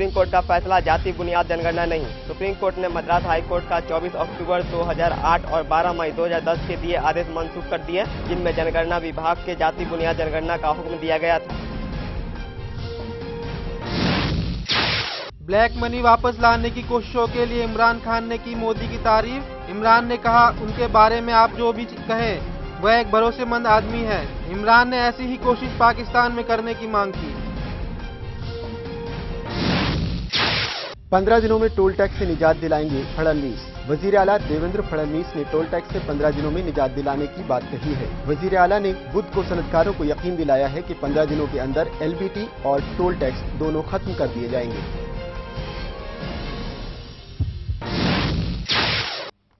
Supreme court का फैसला जाति बुनियाद जनगणना नहीं। सुप्रीम कोर्ट ने मद्रास हाई कोर्ट का 24 अक्टूबर 2008 और 12 मई 2010 के दिए आदेश मंसूख कर दिए, जिनमें जनगणना विभाग के जाति बुनियाद जनगणना का हुक्म दिया गया था। ब्लैक मनी वापस लाने की कोशिशों के लिए इमरान खान ने की मोदी की तारीफ। इमरान ने कहा, उनके बारे में आप जो भी कहें वह एक भरोसेमंद आदमी है। इमरान ने ऐसी ही कोशिश पाकिस्तान में करने की मांग की। 15 दिनों में टोल टैक्स से निजात दिलाएंगे फडणवीस। वजीर आला देवेंद्र फडणवीस ने टोल टैक्स से 15 दिनों में निजात दिलाने की बात कही है। वजीर आला ने बुध को सनतकारों को यकीन दिलाया है कि 15 दिनों के अंदर एलबीटी और टोल टैक्स दोनों खत्म कर दिए जाएंगे।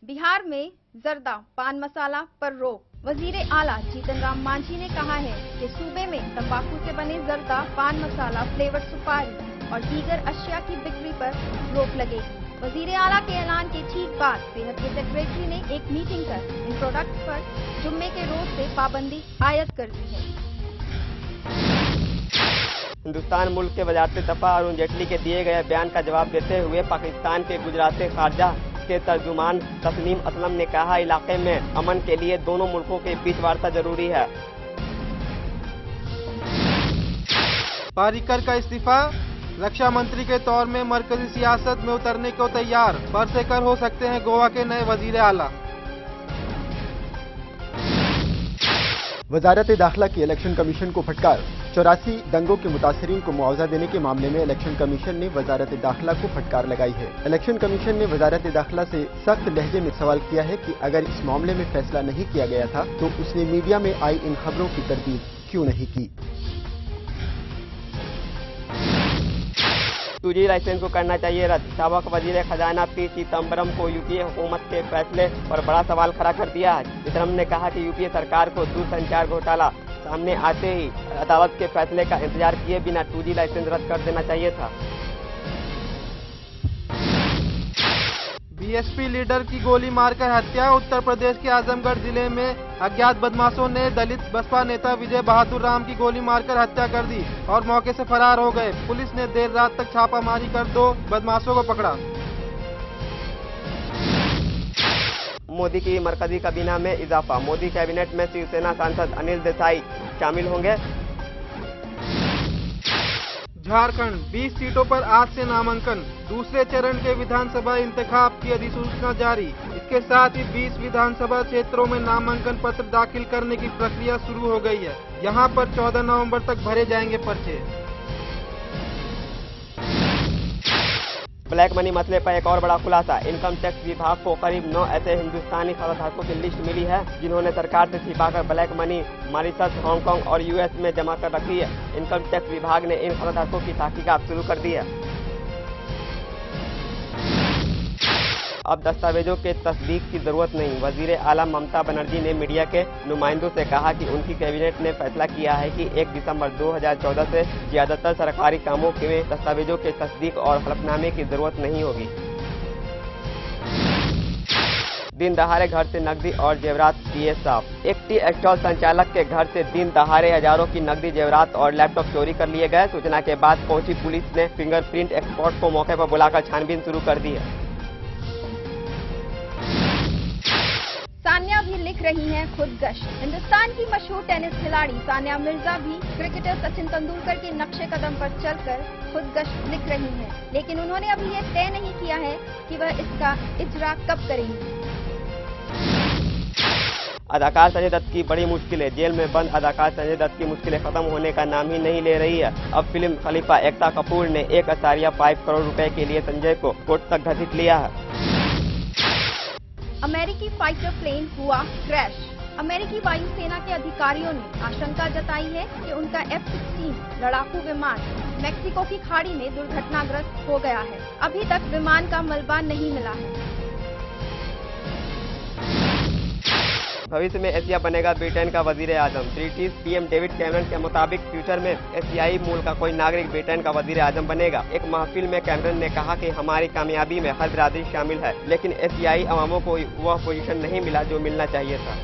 बिहार में जर्दा पान मसाला पर रोक। वजीर आला जीतन राम मांझी ने कहा है कि सूबे में तंबाकू से बने जर्दा पान मसाला, फ्लेवर सुपारी और दीगर अशिया की बिक्री पर रोक लगेगी। वजीर आला के ऐलान के ठीक बाद सेहत के सेक्रेटरी ने एक मीटिंग कर इन प्रोडक्ट्स पर जुम्मे के रोज से पाबंदी आयद कर दी है। हिंदुस्तान मुल्क के वजारत दफा अरुण जेटली के दिए गए बयान का जवाब देते हुए पाकिस्तान के गुजरात खारजा के तर्जुमान तस्नीम असलम ने कहा, इलाके में अमन के लिए दोनों मुल्कों के बीच वार्ता जरूरी है। पारिकर का इस्तीफा। रक्षा मंत्री के तौर में मरकजी सियासत में उतरने को तैयार। पारिकर हो सकते हैं गोवा के नए वजीर आला। वजारत दाखिला की इलेक्शन कमीशन को फटकार। 84 दंगों के मुतासरीन को मुआवजा देने के मामले में इलेक्शन कमीशन ने वजारत दाखिला को फटकार लगाई है। इलेक्शन कमीशन ने वजारत दाखिला से सख्त लहजे में सवाल किया है कि अगर इस मामले में फैसला नहीं किया गया था तो उसने मीडिया में आई इन खबरों की तरदीद क्यों नहीं की। 2G लाइसेंस को करना चाहिए रद्द। साबक वजीर खजाना पी चिदम्बरम को यूपीए हुकूमत के फैसले पर बड़ा सवाल खड़ा कर दिया है। चिदम्बरम ने कहा कि यूपीए सरकार को दूरसंचार घोटाला सामने आते ही अदालत के फैसले का इंतजार किए बिना 2G लाइसेंस रद्द कर देना चाहिए था। बीएसपी लीडर की गोली मारकर हत्या। उत्तर प्रदेश के आजमगढ़ जिले में अज्ञात बदमाशों ने दलित बसपा नेता विजय बहादुर राम की गोली मारकर हत्या कर दी और मौके से फरार हो गए। पुलिस ने देर रात तक छापामारी कर 2 बदमाशों को पकड़ा। मोदी की मरकजी काबीना में इजाफा। मोदी कैबिनेट में शिवसेना सांसद अनिल देसाई शामिल होंगे। झारखंड 20 सीटों पर आज से नामांकन। दूसरे चरण के विधानसभा इंतखाब की अधिसूचना जारी। इसके साथ ही 20 विधानसभा क्षेत्रों में नामांकन पत्र दाखिल करने की प्रक्रिया शुरू हो गई है। यहां पर 14 नवंबर तक भरे जाएंगे पर्चे। ब्लैक मनी मसले पर एक और बड़ा खुलासा। इनकम टैक्स विभाग को करीब 9 ऐसे हिंदुस्तानी खाताधारकों की लिस्ट मिली है जिन्होंने सरकार से छिपाकर ब्लैक मनी मॉरिशस, हांगकांग और यूएस में जमा कर रखी है। इनकम टैक्स विभाग ने इन खाताधारकों की तहकीकात शुरू कर दी है। अब दस्तावेजों के तस्दीक की जरूरत नहीं। वजीर आला ममता बनर्जी ने मीडिया के नुमाइंदों से कहा कि उनकी कैबिनेट ने फैसला किया है कि 1 दिसंबर 2014 से ज्यादातर सरकारी कामों में दस्तावेजों के तस्दीक और हलफनामे की जरूरत नहीं होगी। दिन दहाड़े घर से नकदी और जेवरात किए साफ। एक टी एक्सटॉल संचालक के घर से दिन दहाड़े हजारों की नकदी, जेवरात और लैपटॉप चोरी कर लिए गए। सूचना के बाद पहुंची पुलिस ने फिंगरप्रिंट एक्सपर्ट को मौके पर बुलाकर छानबीन शुरू कर दी है। सानिया भी लिख रही हैं खुदगश। हिंदुस्तान की मशहूर टेनिस खिलाड़ी सानिया मिर्जा भी क्रिकेटर सचिन तेंदुलकर के नक्शे कदम पर चलकर खुदगश लिख रही हैं, लेकिन उन्होंने अभी ये तय नहीं किया है कि वह इसका इजरा कब करेंगी। अदाकार संजय दत्त की बड़ी मुश्किलें। जेल में बंद अदाकार संजय दत्त की मुश्किलें खत्म होने का नाम ही नहीं ले रही है। अब फिल्म खलीफा एकता कपूर ने 1.5 करोड़ रुपए के लिए संजय को कोर्ट तक घसीट लिया है। अमेरिकी फाइटर प्लेन हुआ क्रैश। अमेरिकी वायुसेना के अधिकारियों ने आशंका जताई है कि उनका F-16 लड़ाकू विमान मेक्सिको की खाड़ी में दुर्घटनाग्रस्त हो गया है। अभी तक विमान का मलबा नहीं मिला है। भविष्य में एशिया बनेगा ब्रिटेन का वजीर आजम। ब्रिटिश पीएम डेविड कैमरन के मुताबिक फ्यूचर में एशियाई मूल का कोई नागरिक ब्रिटेन का वजीर आजम बनेगा। एक महफिल में कैमरन ने कहा कि हमारी कामयाबी में हर बिरादरी शामिल है, लेकिन एशियाई अवामों को वह पोजीशन नहीं मिला जो मिलना चाहिए था।